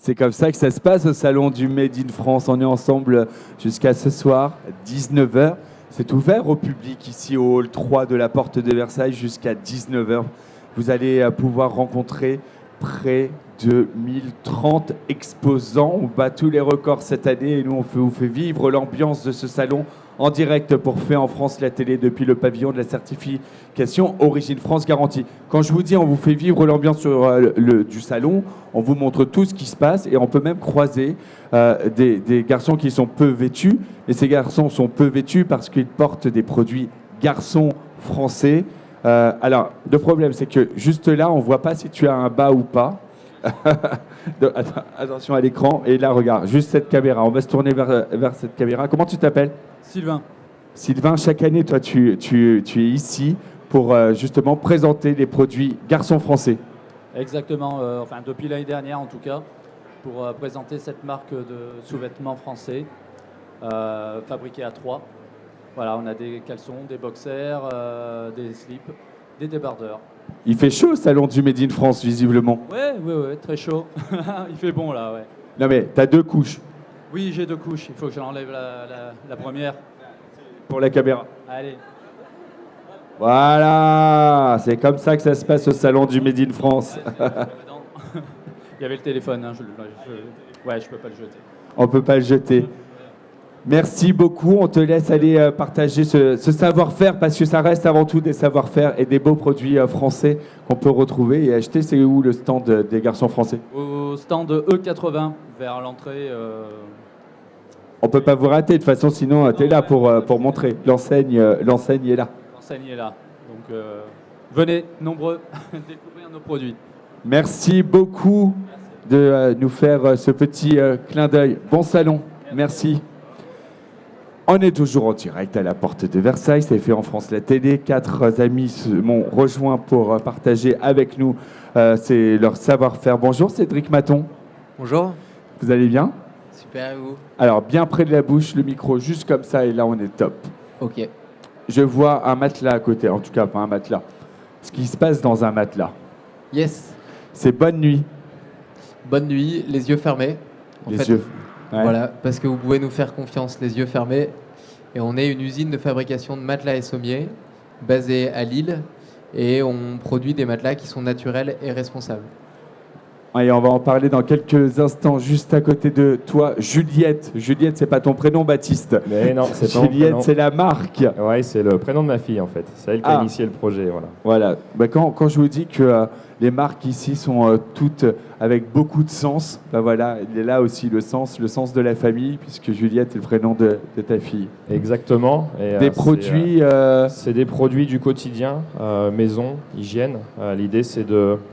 C'est comme ça que ça se passe au salon du Made in France. On est ensemble jusqu'à ce soir, 19h. C'est ouvert au public ici au hall 3 de la Porte de Versailles jusqu'à 19h. Vous allez pouvoir rencontrer près de 1030 exposants. On bat tous les records cette année et nous, on vous fait vivre l'ambiance de ce salon en direct pour Fait en France la télé depuis le pavillon de la certification Origine France Garantie. Quand je vous dis on vous fait vivre l'ambiance du salon, on vous montre tout ce qui se passe et on peut même croiser des garçons qui sont peu vêtus. Et ces garçons sont peu vêtus parce qu'ils portent des produits garçons français. Alors, le problème, c'est que juste là, on ne voit pas si tu as un bas ou pas. Attention à l'écran. Et là, regarde, juste cette caméra. On va se tourner vers cette caméra. Comment tu t'appelles ? Sylvain. Sylvain, chaque année, toi, tu es ici pour justement présenter les produits garçons français. Exactement. Enfin, depuis l'année dernière, en tout cas, pour présenter cette marque de sous-vêtements français fabriqués à Troyes. Voilà, on a des caleçons, des boxers, des slips, des débardeurs. Il fait chaud au salon du Made in France, visiblement. Ouais, très chaud. Il fait bon, là, ouais. Non, mais tu as 2 couches. Oui, j'ai 2 couches. Il faut que j'enlève la première. Pour la caméra. Allez. Voilà, c'est comme ça que ça se passe au salon du Made in France. Il y avait le téléphone, hein, je peux pas le jeter. On peut pas le jeter. Merci beaucoup, on te laisse aller partager ce savoir-faire parce que ça reste avant tout des savoir-faire et des beaux produits français qu'on peut retrouver et acheter. C'est où le stand des garçons français ? Au stand E80, vers l'entrée. On peut pas vous rater, de toute façon, sinon tu es là pour montrer. L'enseigne est là. L'enseigne est là. Donc venez, nombreux, découvrir nos produits. Merci beaucoup de nous faire ce petit clin d'œil. Bon salon, merci. On est toujours en direct à la Porte de Versailles, c'est Fait en France la télé. 4 amis m'ont rejoint pour partager avec nous c'est leur savoir-faire. Bonjour Cédric Maton. Bonjour. Vous allez bien ? Super, et vous ? Alors bien près de la bouche, le micro juste comme ça et là on est top. Ok. Je vois un matelas à côté, en tout cas pas un matelas. Ce qui se passe dans un matelas. Yes. C'est bonne nuit. Bonne nuit, les yeux fermés. Les yeux. Ouais. Voilà, parce que vous pouvez nous faire confiance, les yeux fermés. Et on est une usine de fabrication de matelas et sommiers basée à Lille. Et on produit des matelas qui sont naturels et responsables. Et on va en parler dans quelques instants, juste à côté de toi, Juliette. Juliette, c'est pas ton prénom, Baptiste. Mais non, c'est pas mon Juliette, prénom. c'est la marque. Ouais, c'est le prénom de ma fille en fait. C'est elle qui a initié le projet, voilà. Voilà. Bah, quand je vous dis que les marques ici sont toutes avec beaucoup de sens, bah voilà, il est là aussi le sens de la famille, puisque Juliette est le prénom de ta fille. Exactement. Et, des produits. C'est des produits du quotidien, maison, hygiène. L'idée, c'est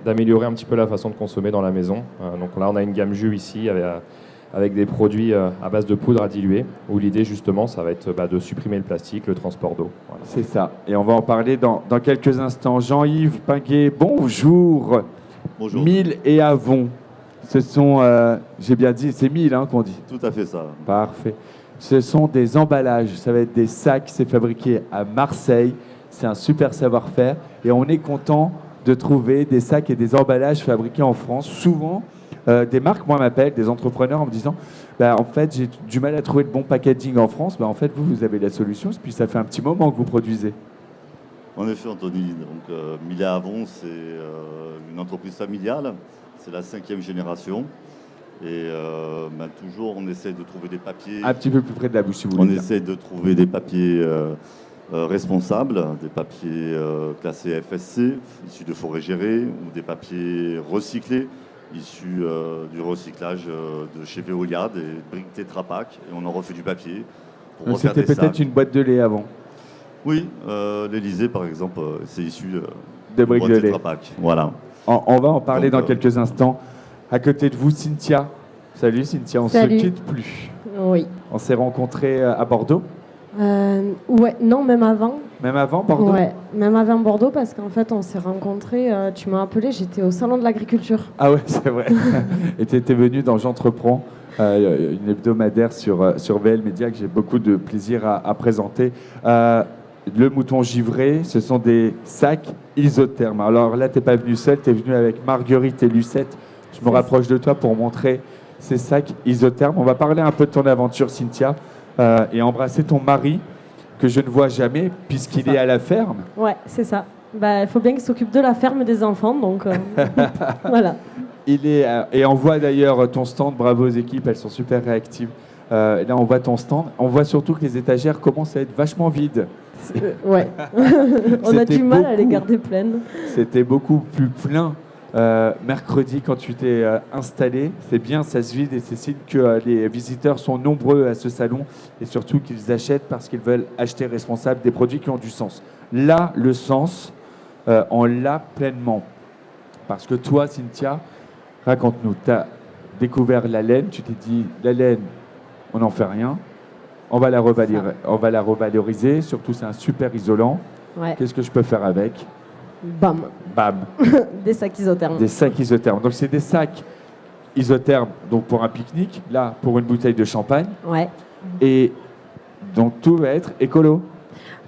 d'améliorer un petit peu la façon de consommer dans la maison. Donc là, on a une gamme jus ici avec des produits à base de poudre à diluer, où l'idée justement, ça va être de supprimer le plastique, le transport d'eau. Voilà. C'est ça, et on va en parler dans quelques instants. Jean-Yves Pinguet, bonjour. Bonjour. Mille et Avon, ce sont, j'ai bien dit, c'est 1000 qu'on dit. Tout à fait ça. Parfait. Ce sont des emballages, ça va être des sacs, c'est fabriqué à Marseille, c'est un super savoir-faire, et on est content de trouver des sacs et des emballages fabriqués en France, souvent. Des marques, moi, m'appellent, des entrepreneurs en me disant en fait, j'ai du mal à trouver le bon packaging en France. En fait, vous avez la solution, puis ça fait un petit moment que vous produisez. En effet, Anthony, donc, Mille et Avon, c'est une entreprise familiale. C'est la 5e génération. Et toujours, on essaie de trouver des papiers. Un petit peu plus près de la bouche, si vous voulez. On essaie de trouver des papiers responsables, des papiers classés FSC, issus de forêts gérées, ou des papiers recyclés, issus du recyclage de chez Veolia, des briques Tetra Pak, et on en refait du papier. C'était peut-être une boîte de lait avant. Oui, l'Elysée par exemple, c'est issu de briques de lait. Tetra Pak. Voilà. On va en parler dans quelques instants. À côté de vous, Cynthia. Salut Cynthia, on ne se quitte plus. Oui. On s'est rencontrés à Bordeaux. Ouais, non, même avant. Même avant Bordeaux. Ouais, même avant Bordeaux, parce qu'en fait, on s'est rencontrés, tu m'as appelé, j'étais au Salon de l'Agriculture. Ah ouais, c'est vrai. Et tu étais venu dans J'entreprends, une hebdomadaire sur VL Média que j'ai beaucoup de plaisir à présenter. Le mouton givré, ce sont des sacs isothermes. Alors là, tu n'es pas venu seul, tu es venu avec Marguerite et Lucette. Je me rapproche de toi pour montrer ces sacs isothermes. On va parler un peu de ton aventure, Cynthia, et embrasser ton mari, que je ne vois jamais, puisqu'il C'est ça. est à la ferme. Ouais, c'est ça. Bah, il faut bien qu'il s'occupe de la ferme et des enfants, donc voilà. Il est, et on voit d'ailleurs ton stand, bravo aux équipes, elles sont super réactives. Là, on voit ton stand. On voit surtout que les étagères commencent à être vachement vides. Ouais. On a C'était du mal à les beaucoup. garder pleines. C'était beaucoup plus plein mercredi quand tu t'es installé. C'est bien, ça se vide et c'est signe que les visiteurs sont nombreux à ce salon et surtout qu'ils achètent parce qu'ils veulent acheter responsable des produits qui ont du sens. Là, le sens, on l'a pleinement. Parce que toi, Cynthia, raconte-nous, tu as découvert la laine, tu t'es dit, la laine, on n'en fait rien, on va la revaloriser, surtout c'est un super isolant. Ouais. Qu'est-ce que je peux faire avec? Bam. Bam, Des sacs isothermes. des sacs isothermes. Donc c'est des sacs isothermes donc pour un pique-nique, là pour une bouteille de champagne, Ouais. et donc tout va être écolo.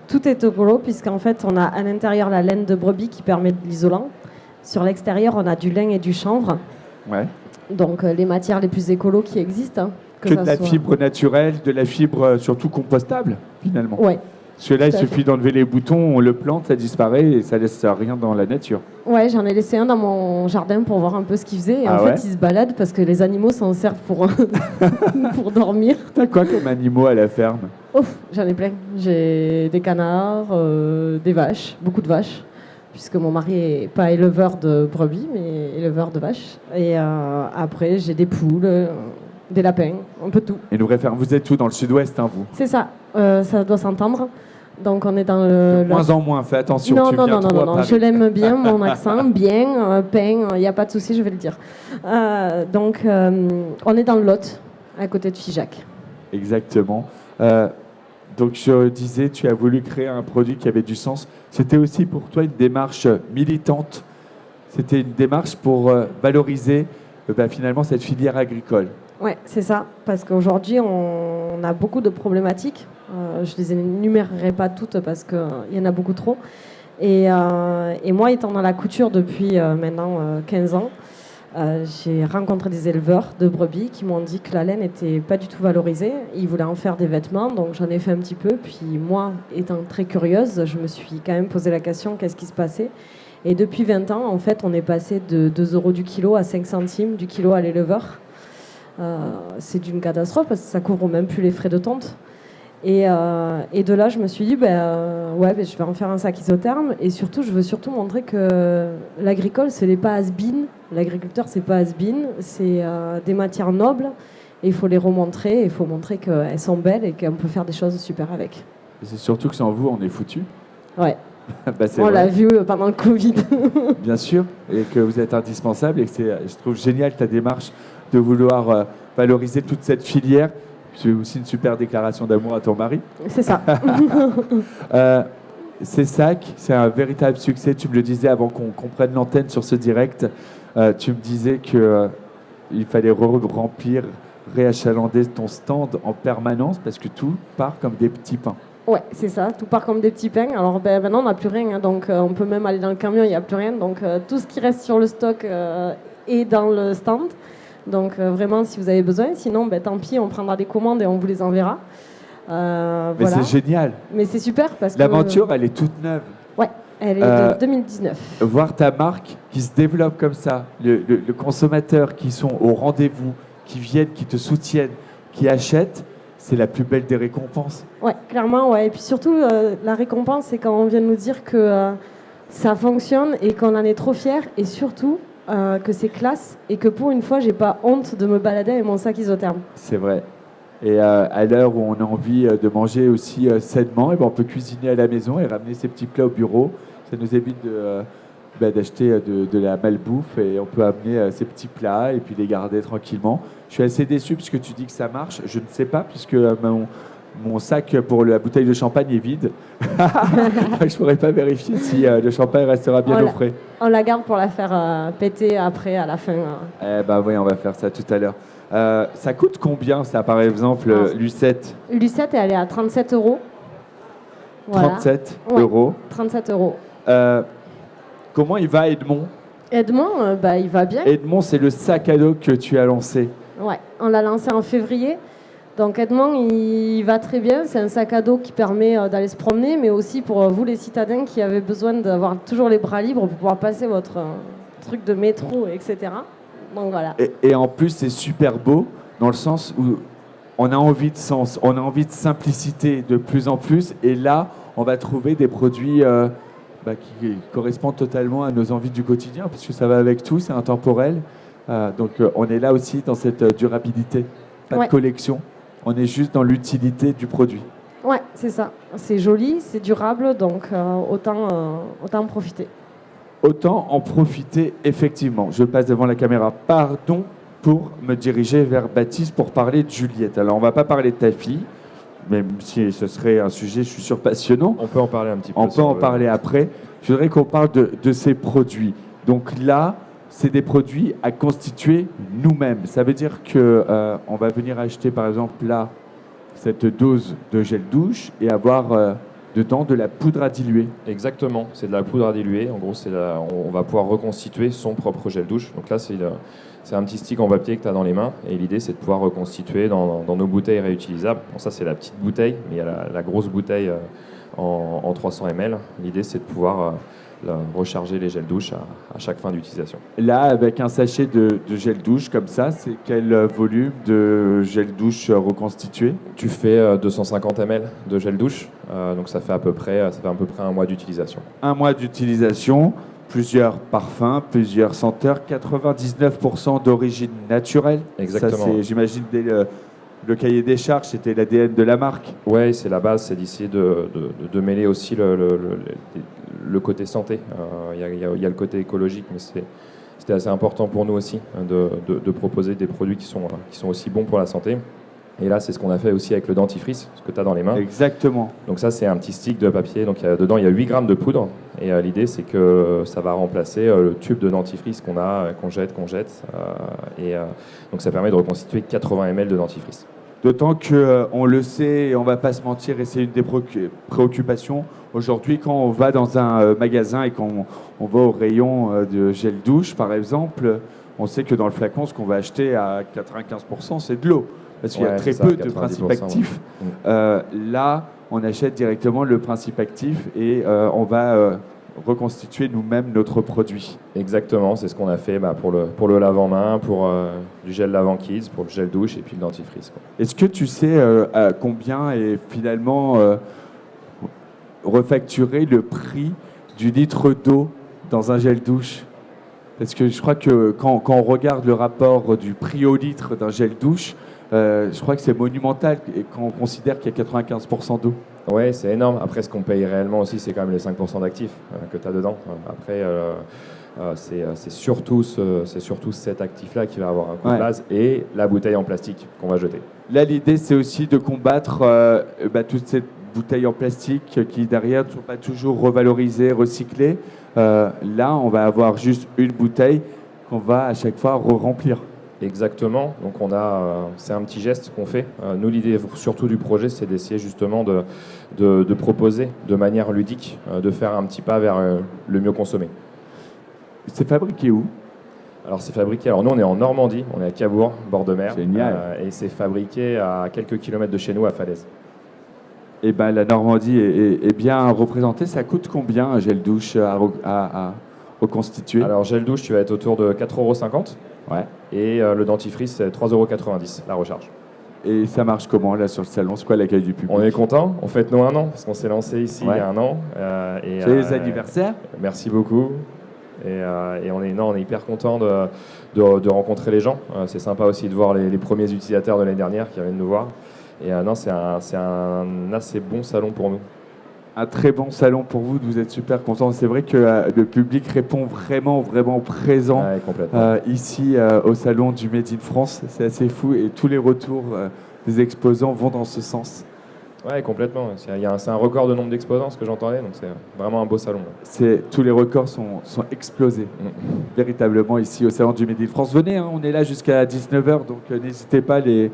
Tout est écolo puisqu'en fait on a à l'intérieur la laine de brebis qui permet de l'isolant. Sur l'extérieur on a du lin et du chanvre. Ouais. Donc les matières les plus écolos qui existent. Que ça de la soit- fibre naturelle, de la fibre surtout compostable finalement. Ouais. Parce que là, il Tout à suffit d'enlever les boutons, on le plante, ça disparaît et ça laisse rien dans la nature. Ouais, j'en ai laissé un dans mon jardin pour voir un peu ce qu'il faisait. Et Ah en ouais fait, il se balade parce que les animaux s'en servent pour, pour dormir. T'as quoi comme animaux à la ferme? Ouf, j'en ai plein. J'ai des canards, des vaches, beaucoup de vaches, puisque mon mari est pas éleveur de brebis, mais éleveur de vaches. Et après, j'ai des poules, des lapins, un peu tout. Et nous référons, vous êtes où dans le sud-ouest, hein, vous? C'est ça, ça doit s'entendre. Donc on est dans le... De moins en moins, fais attention, Non, tu non, viens non, trop non, à non, Paris. je l'aime bien, mon accent, bien, peint, il n'y a pas de souci, je vais le dire. Donc, on est dans le Lot, à côté de Figeac. Exactement. Donc je disais, tu as voulu créer un produit qui avait du sens. C'était aussi pour toi une démarche militante. C'était une démarche pour valoriser finalement cette filière agricole. Ouais, c'est ça, parce qu'aujourd'hui, on a beaucoup de problématiques. Je les énumérerai pas toutes parce qu'il y en a beaucoup trop. Et moi, étant dans la couture depuis maintenant 15 ans, j'ai rencontré des éleveurs de brebis qui m'ont dit que la laine n'était pas du tout valorisée. Ils voulaient en faire des vêtements, donc j'en ai fait un petit peu. Puis moi, étant très curieuse, je me suis quand même posé la question, qu'est-ce qui se passait? Et depuis 20 ans, en fait, on est passé de 2 euros du kilo à 5 centimes du kilo à l'éleveur. C'est d'une catastrophe parce que ça couvre même plus les frais de tonte. Et de là, je me suis dit, je vais en faire un sac isotherme. Et surtout, je veux surtout montrer que l'agricole, ce n'est pas has-been. L'agriculteur, c'est pas has-been. C'est des matières nobles. Et il faut les remontrer. Il faut montrer qu'elles sont belles et qu'on peut faire des choses super avec. Et c'est surtout que sans vous, on est foutu. Ouais, C'est on vrai, l'a vu pendant le Covid. bien sûr, et que vous êtes indispensable. Et que je trouve génial ta démarche de vouloir valoriser toute cette filière. C'est aussi une super déclaration d'amour à ton mari. C'est ça. Ces sacs, c'est un véritable succès. Tu me le disais avant qu'on prenne l'antenne sur ce direct. Tu me disais qu'il fallait remplir, réachalander ton stand en permanence parce que tout part comme des petits pains. Ouais, c'est ça. Tout part comme des petits pains. Alors maintenant, on n'a plus rien. Hein, donc on peut même aller dans le camion, il n'y a plus rien. Donc tout ce qui reste sur le stock est dans le stand. Donc vraiment, si vous avez besoin. Sinon, tant pis, on prendra des commandes et on vous les enverra. Mais voilà. c'est génial. Mais c'est super parce que... L'aventure, elle est toute neuve. Ouais, elle est de 2019. Voir ta marque qui se développe comme ça, le consommateur qui sont au rendez-vous, qui viennent, qui te soutiennent, qui achètent, c'est la plus belle des récompenses. Ouais, clairement, ouais. Et puis surtout, la récompense, c'est quand on vient de nous dire que ça fonctionne et qu'on en est trop fiers. Et surtout, que c'est classe et que pour une fois, j'ai pas honte de me balader avec mon sac isotherme. C'est vrai. Et à l'heure où on a envie de manger aussi sainement, on peut cuisiner à la maison et ramener ses petits plats au bureau. Ça nous évite d'acheter de la malbouffe et on peut amener ces petits plats et puis les garder tranquillement. Je suis assez déçu parce que tu dis que ça marche. Je ne sais pas puisque mon sac pour la bouteille de champagne est vide. Je ne pourrais pas vérifier si le champagne restera bien au frais. On la garde pour la faire péter après, à la fin. Oui, on va faire ça tout à l'heure. Ça coûte combien, ça, par exemple, Lucette? Lucette, elle est à 37 euros. Voilà. 37 Ouais. euros. 37 euros. Comment il va, Edmond? Edmond, il va bien. Edmond, c'est le sac à dos que tu as lancé. Ouais, on l'a lancé en février. Donc Edmond, il va très bien. C'est un sac à dos qui permet d'aller se promener, mais aussi pour vous les citadins qui avez besoin d'avoir toujours les bras libres pour pouvoir passer votre truc de métro, etc. Donc voilà. Et en plus, c'est super beau dans le sens où on a envie de sens, on a envie de simplicité de plus en plus. Et là, on va trouver des produits qui correspondent totalement à nos envies du quotidien, parce que ça va avec tout, c'est intemporel. Donc on est là aussi dans cette durabilité, pas de collection. On est juste dans l'utilité du produit. Ouais, c'est ça. C'est joli, c'est durable, donc autant en profiter. Autant en profiter, effectivement. Je passe devant la caméra. Pardon pour me diriger vers Baptiste pour parler de Juliette. Alors, on ne va pas parler de ta fille, même si ce serait un sujet, je suis sûr, passionnant. On peut en parler un petit peu. On peut en parler après. Je voudrais qu'on parle de ces produits. Donc là, c'est des produits à constituer nous-mêmes. Ça veut dire qu'on va venir acheter, par exemple, là, cette dose de gel douche et avoir dedans de la poudre à diluer. Exactement, c'est de la poudre à diluer. En gros, on va pouvoir reconstituer son propre gel douche. Donc là, c'est un petit stick en papier que tu as dans les mains. Et l'idée, c'est de pouvoir reconstituer dans nos bouteilles réutilisables. Bon, ça, c'est la petite bouteille, mais il y a la grosse bouteille en 300 ml. L'idée, c'est de pouvoir recharger les gels douche à chaque fin d'utilisation. Là, avec un sachet de gel douche comme ça, c'est quel volume de gel douche reconstitué? Tu fais 250 ml de gel douche, donc ça fait à peu près un mois d'utilisation. Un mois d'utilisation, plusieurs parfums, plusieurs senteurs, 99% d'origine naturelle. Exactement. Ça, j'imagine, dès le cahier des charges, c'était l'ADN de la marque. Oui, c'est la base, c'est d'essayer de mêler aussi le côté santé. Il y a le côté écologique, mais c'était assez important pour nous aussi de proposer des produits qui sont aussi bons pour la santé. Et là, c'est ce qu'on a fait aussi avec le dentifrice, ce que tu as dans les mains. Exactement. Donc ça, c'est un petit stick de papier. Donc dedans, il y a 8 grammes de poudre. Et l'idée, c'est que ça va remplacer le tube de dentifrice qu'on jette. Donc ça permet de reconstituer 80 ml de dentifrice. D'autant qu'on le sait, et on ne va pas se mentir, et c'est une des préoccupations. Aujourd'hui, quand on va dans un magasin et qu'on va au rayon de gel douche, par exemple, on sait que dans le flacon, ce qu'on va acheter à 95%, c'est de l'eau. Parce qu'il y a très peu de principes actifs. Ouais. Là, on achète directement le principe actif et on va reconstituer nous-mêmes notre produit. Exactement, c'est ce qu'on a fait pour le lave-en-main, pour du gel lave-en-kids, pour le gel douche et puis le dentifrice. Est-ce que tu sais combien est finalement refacturé le prix du litre d'eau dans un gel douche? Parce que je crois que quand on regarde le rapport du prix au litre d'un gel douche, je crois que c'est monumental et quand on considère qu'il y a 95% d'eau. Oui, c'est énorme. Après, ce qu'on paye réellement aussi, c'est quand même les 5% d'actifs que tu as dedans. Après, c'est surtout cet actif-là qui va avoir un coût de base et la bouteille en plastique qu'on va jeter. Là, l'idée, c'est aussi de combattre toutes ces bouteilles en plastique qui, derrière, ne sont pas toujours revalorisées, recyclées. Là, on va avoir juste une bouteille qu'on va à chaque fois remplir. Exactement. Donc c'est un petit geste qu'on fait. Nous, l'idée surtout du projet, c'est d'essayer justement de proposer de manière ludique, de faire un petit pas vers le mieux consommé. C'est fabriqué où? Alors nous on est en Normandie, on est à Cabourg, bord de mer. Génial. Et c'est fabriqué à quelques kilomètres de chez nous, à Falaise. Eh ben, la Normandie est bien représentée. Ça coûte combien un gel douche à reconstituer? Alors gel douche, tu vas être autour de 4,50 €. Ouais. Et le dentifrice, c'est 3,90 € la recharge. Et ça marche comment là sur le salon? C'est quoi l'accueil du public? On est content, on fête nos 1 an, parce qu'on s'est lancé ici il y a 1 an. C'est les anniversaires. Merci beaucoup. Et on est hyper content de rencontrer les gens. C'est sympa aussi de voir les premiers utilisateurs de l'année dernière qui viennent nous voir. Et c'est un assez bon salon pour nous. Un très bon salon pour vous, vous êtes super content. C'est vrai que le public répond vraiment présent ici au salon du Made in France. C'est assez fou et tous les retours des exposants vont dans ce sens. Oui, complètement. C'est un record de nombre d'exposants, ce que j'entendais, donc c'est vraiment un beau salon. Tous les records sont explosés, véritablement, ici au salon du Made in France. Venez, on est là jusqu'à 19h, donc n'hésitez pas, les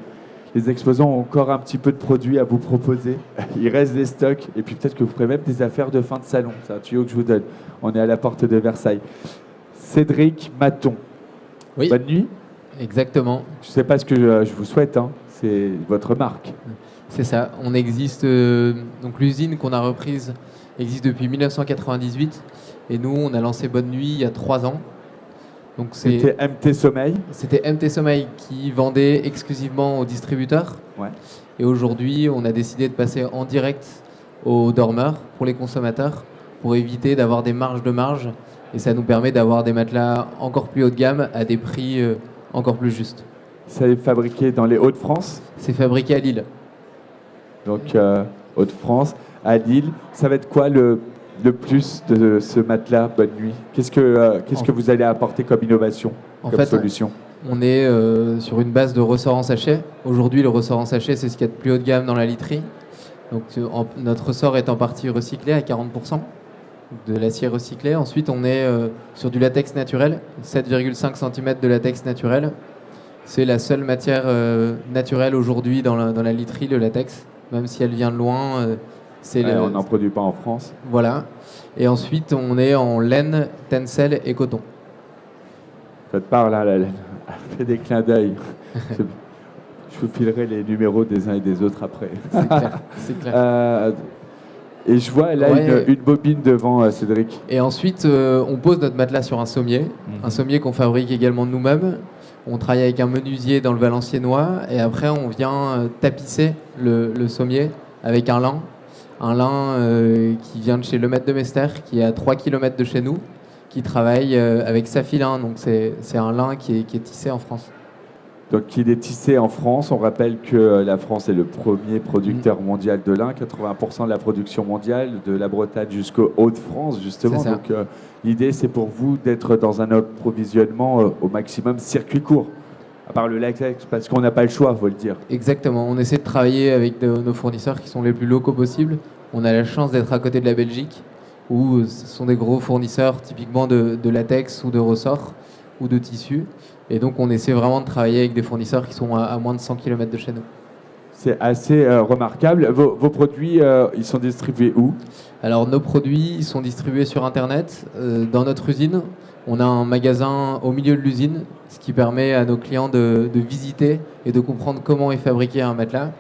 exposants ont encore un petit peu de produits à vous proposer. Il reste des stocks, et puis peut-être que vous ferez même des affaires de fin de salon. C'est un tuyau que je vous donne. On est à la porte de Versailles. Cédric Maton, oui. Bonne nuit. Exactement, Je ne sais pas ce que je vous souhaite, hein. C'est votre marque. c'est ça. On existe, donc l'usine qu'on a reprise existe depuis 1998 et nous, on a lancé Bonne Nuit il y a 3 ans. Donc C'était MT Sommeil. c'était MT Sommeil qui vendait exclusivement aux distributeurs. Ouais. Et aujourd'hui, on a décidé de passer en direct aux dormeurs pour les consommateurs pour éviter d'avoir des marges de marge. Et ça nous permet d'avoir des matelas encore plus haut de gamme à des prix encore plus justes. Ça est fabriqué dans les Hauts-de-France. C'est fabriqué à Lille. Donc, Hauts-de-France, à Lille. Ça va être quoi le plus de ce matelas Bonne Nuit? Qu'est-ce que vous allez apporter comme innovation, En comme fait, solution? on est sur une base de ressort en sachet. Aujourd'hui, le ressort en sachet, c'est ce qu'il y a de plus haut de gamme dans la literie. Donc, notre ressort est en partie recyclé à 40%, de l'acier recyclé. Ensuite, on est sur du latex naturel, 7,5 cm de latex naturel. C'est la seule matière naturelle aujourd'hui dans la literie, le latex. Même si elle vient de loin, On n'en produit pas en France. Voilà. Et ensuite, on est en laine, tencel et coton. Faites part là, la laine. Faites des clins d'œil. Je vous filerai les numéros des uns et des autres après. C'est clair. C'est clair. Et je vois là Ouais. une bobine devant Cédric. Et ensuite, on pose notre matelas sur un sommier. Un sommier qu'on fabrique également nous-mêmes. On travaille avec un menuisier dans le Valenciennois. Et après, on vient tapisser le sommier avec un lin. Un lin qui vient de chez Lemaitre de Mester, qui est à 3 km de chez nous, qui travaille avec Safilin. Donc, c'est un lin qui est tissé en France. Donc il est tissé en France. On rappelle que la France est le premier producteur mondial de lin, 80% de la production mondiale, de la Bretagne jusqu'aux Hauts-de-France, justement. C'est ça. Donc l'idée, c'est pour vous d'être dans un approvisionnement au maximum circuit court. À part le latex, parce qu'on n'a pas le choix, faut le dire. Exactement. On essaie de travailler avec nos fournisseurs qui sont les plus locaux possibles. On a la chance d'être à côté de la Belgique, où ce sont des gros fournisseurs typiquement de latex ou de ressort ou de tissu. Et donc, on essaie vraiment de travailler avec des fournisseurs qui sont à moins de 100 km de chez nous. C'est assez remarquable. Vos produits, ils sont distribués où? Alors, nos produits sont distribués sur Internet. Dans notre usine, on a un magasin au milieu de l'usine, ce qui permet à nos clients de visiter et de comprendre comment est fabriqué un matelas.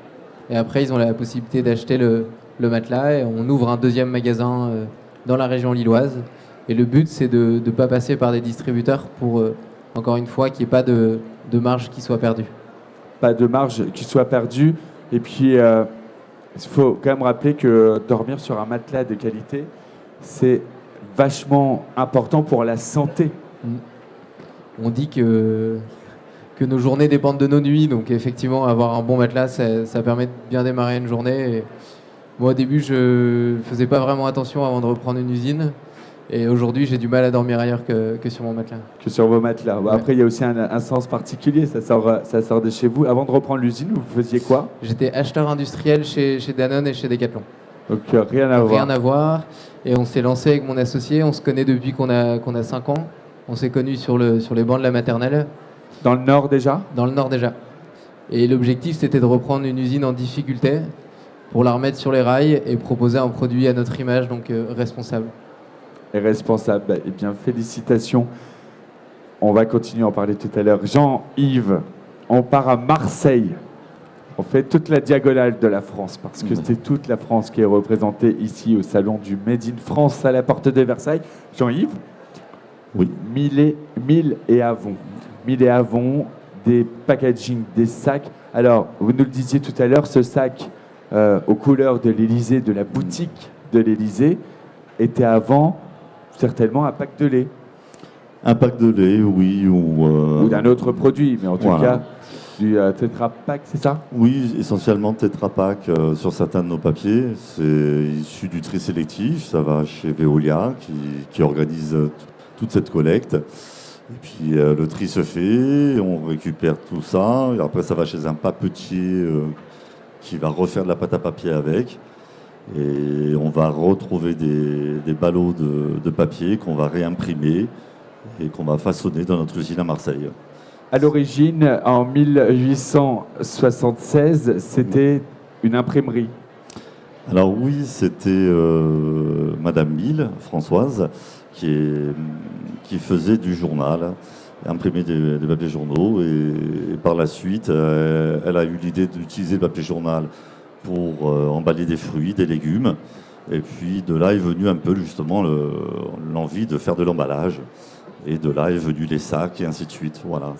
Et après, ils ont la possibilité d'acheter le matelas. Et on ouvre un deuxième magasin dans la région lilloise. Et le but, c'est de ne pas passer par des distributeurs pour... encore une fois, qu'il n'y ait pas de marge qui soit perdue. Pas de marge qui soit perdue. Et puis, il faut quand même rappeler que dormir sur un matelas de qualité, c'est vachement important pour la santé. On dit que nos journées dépendent de nos nuits, donc effectivement, avoir un bon matelas, ça permet de bien démarrer une journée. Et moi, au début, je ne faisais pas vraiment attention avant de reprendre une usine. Et aujourd'hui, j'ai du mal à dormir ailleurs que sur mon matelas. Que sur vos matelas. Ouais. Après, il y a aussi un sens particulier, ça sort de chez vous. Avant de reprendre l'usine, vous faisiez quoi? J'étais acheteur industriel chez Danone et chez Decathlon. Donc rien à voir. Rien à voir. Et on s'est lancé avec mon associé. On se connaît depuis qu'on a 5 ans. On s'est connus sur les bancs de la maternelle, Dans le Nord déjà? dans le Nord déjà. Et l'objectif, c'était de reprendre une usine en difficulté pour la remettre sur les rails et proposer un produit à notre image, donc responsable. Et responsable. Eh bien, félicitations. On va continuer à en parler tout à l'heure. Jean-Yves, on part à Marseille. On fait toute la diagonale de la France parce que c'est toute la France qui est représentée ici au salon du Made in France à la porte de Versailles. Jean-Yves, Oui. Mille et Avon. Mille et Avon, des packaging, des sacs. Alors, vous nous le disiez tout à l'heure, ce sac aux couleurs de l'Élysée, de la boutique de l'Élysée, était avant certainement un pack de lait. Un pack de lait, oui, Ou d'un autre produit, mais en tout voilà. cas, du Tetra Pak, c'est ça? Oui, essentiellement Tetra Pak sur certains de nos papiers. C'est issu du tri sélectif. Ça va chez Veolia qui organise toute cette collecte. Et puis le tri se fait, on récupère tout ça. Et après, ça va chez un papetier qui va refaire de la pâte à papier avec. Et on va retrouver des ballots de papier qu'on va réimprimer et qu'on va façonner dans notre usine à Marseille. À l'origine, en 1876, c'était une imprimerie. Alors oui, c'était Madame Mille, Françoise, qui faisait du journal imprimer des papiers journaux. Et par la suite, elle a eu l'idée d'utiliser le papier journal pour emballer des fruits, des légumes. Et puis de là est venu un peu justement l'envie de faire de l'emballage. Et de là est venu les sacs et ainsi de suite. Voilà,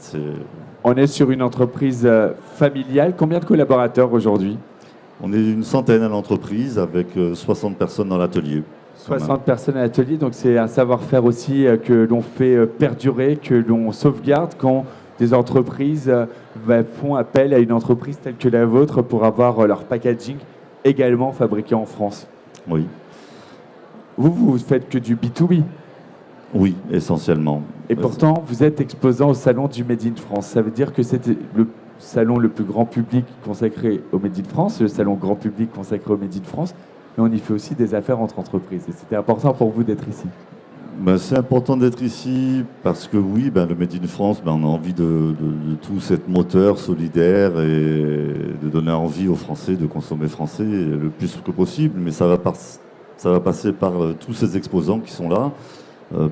On est sur une entreprise familiale. Combien de collaborateurs aujourd'hui? on est une centaine à l'entreprise avec 60 personnes dans l'atelier. 60 personnes à l'atelier, donc c'est un savoir-faire aussi que l'on fait perdurer, que l'on sauvegarde quand des entreprises font appel à une entreprise telle que la vôtre pour avoir leur packaging également fabriqué en France. Oui, Vous faites que du B2B. oui, essentiellement. Et pourtant, vous êtes exposant au salon du Made in France. Ça veut dire que c'était le salon le plus grand public consacré au Made in France, le salon grand public consacré au Made in France, mais on y fait aussi des affaires entre entreprises. Et c'était important pour vous d'être ici. Ben, c'est important d'être ici parce que oui, ben, le Made in France, ben, on a envie de tout cet moteur solidaire et de donner envie aux Français de consommer français le plus que possible. Mais ça va passer par tous ces exposants qui sont là.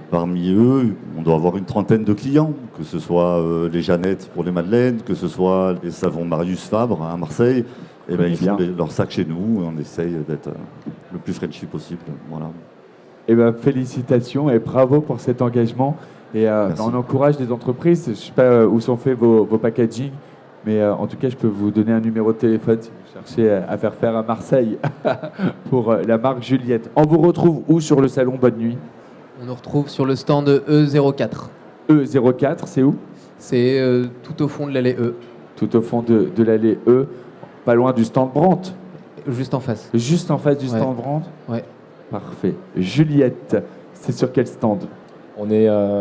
Parmi eux, on doit avoir une trentaine de clients, que ce soit les Jeannettes pour les Madeleines, que ce soit les savons Marius Fabre à Marseille. Et ben, ils font leurs sacs chez nous et on essaye d'être le plus Frenchy possible. Voilà. Eh ben, félicitations et bravo pour cet engagement. Et Merci. on encourage les entreprises. Je ne sais pas où sont faits vos packaging, mais en tout cas, je peux vous donner un numéro de téléphone si vous cherchez à faire faire à Marseille pour la marque Juliette. On vous retrouve où sur le salon? Bonne nuit. On nous retrouve sur le stand E04. E04, c'est où? C'est tout au fond de l'allée E, Tout au fond de l'allée E, pas loin du stand Brandt. juste en face. Juste en face du Ouais. stand Brandt. Ouais. Parfait. Juliette, c'est sur quel stand?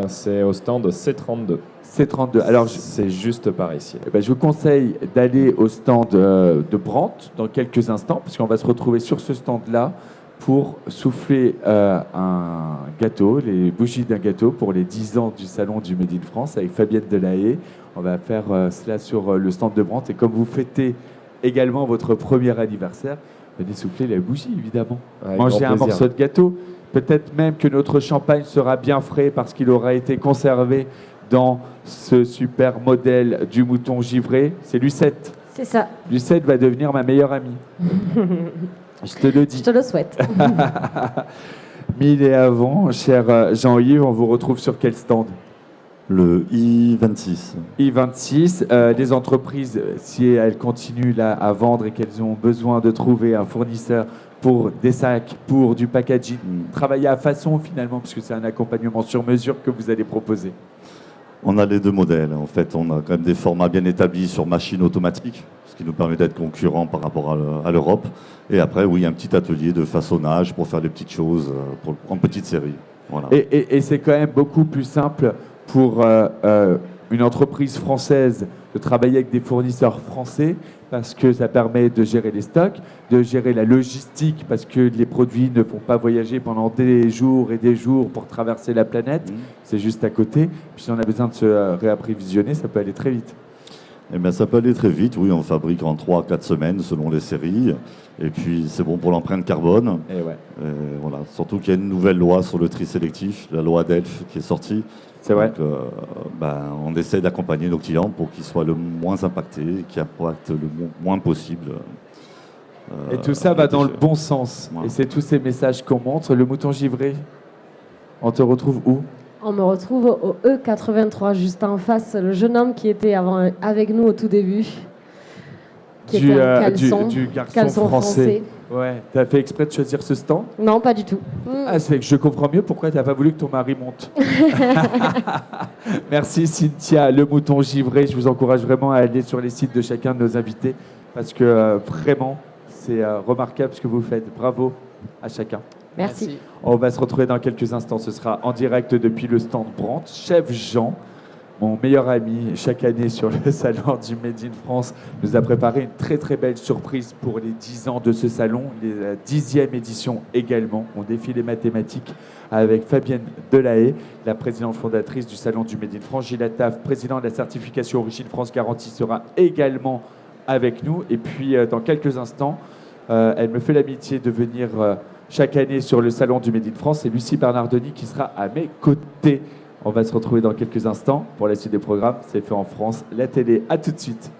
C'est au stand C32. C32. Alors, C'est juste par ici. eh ben, je vous conseille d'aller au stand de Brandt dans quelques instants, parce qu'on va se retrouver sur ce stand-là pour souffler un gâteau, les bougies d'un gâteau pour les 10 ans du salon du Made in France avec Fabienne Delahaye. On va faire cela sur le stand de Brandt. Et comme vous fêtez également votre premier anniversaire, venez souffler la bougie, évidemment. Avec Manger grand un plaisir. morceau de gâteau. Peut-être même que notre champagne sera bien frais parce qu'il aura été conservé dans ce super modèle du mouton givré. C'est Lucette. C'est ça, Lucette va devenir ma meilleure amie. Je te le je dis. te le souhaite. 1000 et avant, cher Jean-Yves, on vous retrouve sur quel stand? Le I26. I26, les entreprises, si elles continuent là à vendre et qu'elles ont besoin de trouver un fournisseur pour des sacs, pour du packaging, travailler à façon finalement, puisque c'est un accompagnement sur mesure que vous allez proposer. On a les deux modèles. En fait, on a quand même des formats bien établis sur machine automatique, ce qui nous permet d'être concurrents par rapport à l'Europe. Et après, oui, un petit atelier de façonnage pour faire des petites choses en petite série. Voilà. Et c'est quand même beaucoup plus simple pour une entreprise française de travailler avec des fournisseurs français parce que ça permet de gérer les stocks, de gérer la logistique parce que les produits ne font pas voyager pendant des jours et des jours pour traverser la planète. C'est juste à côté. Puis si on a besoin de se réapprovisionner, ça peut aller très vite. Eh bien, ça peut aller très vite. Oui, on fabrique en 3-4 semaines selon les séries. Et puis, c'est bon pour l'empreinte carbone. Et ouais, Voilà. Surtout qu'il y a une nouvelle loi sur le tri sélectif, la loi DELF, qui est sortie. c'est vrai. Donc, on essaie d'accompagner nos clients pour qu'ils soient le moins impactés, qu'ils impactent le moins possible. Et tout ça va les dans le déchets. bon sens. Voilà. Et c'est tous ces messages qu'on montre. Le mouton givré, on te retrouve où? On me retrouve au E83, juste en face, le jeune homme qui était avec nous au tout début, qui était en caleçon, du garçon caleçon français. Ouais, t'as fait exprès de choisir ce stand? Non, pas du tout. Ah, c'est que je comprends mieux pourquoi t'as pas voulu que ton mari monte. Merci Cynthia, le mouton givré. Je vous encourage vraiment à aller sur les sites de chacun de nos invités parce que vraiment, c'est remarquable ce que vous faites. Bravo à chacun. Merci. On va se retrouver dans quelques instants. Ce sera en direct depuis le stand Brandt. Chef Jean, mon meilleur ami, chaque année sur le salon du Made in France, nous a préparé une très très belle surprise pour les 10 ans de ce salon, la 10e édition également. On défie les mathématiques avec Fabienne Delahaye, la présidente fondatrice du salon du Made in France. Gilles Attaf, président de la certification Origine France Garantie, sera également avec nous. Et puis dans quelques instants, elle me fait l'amitié de venir chaque année sur le salon du Made in France. C'est Lucie Bernardoni qui sera à mes côtés. On va se retrouver dans quelques instants pour la suite des programmes. C'est fait en France, la télé. À tout de suite.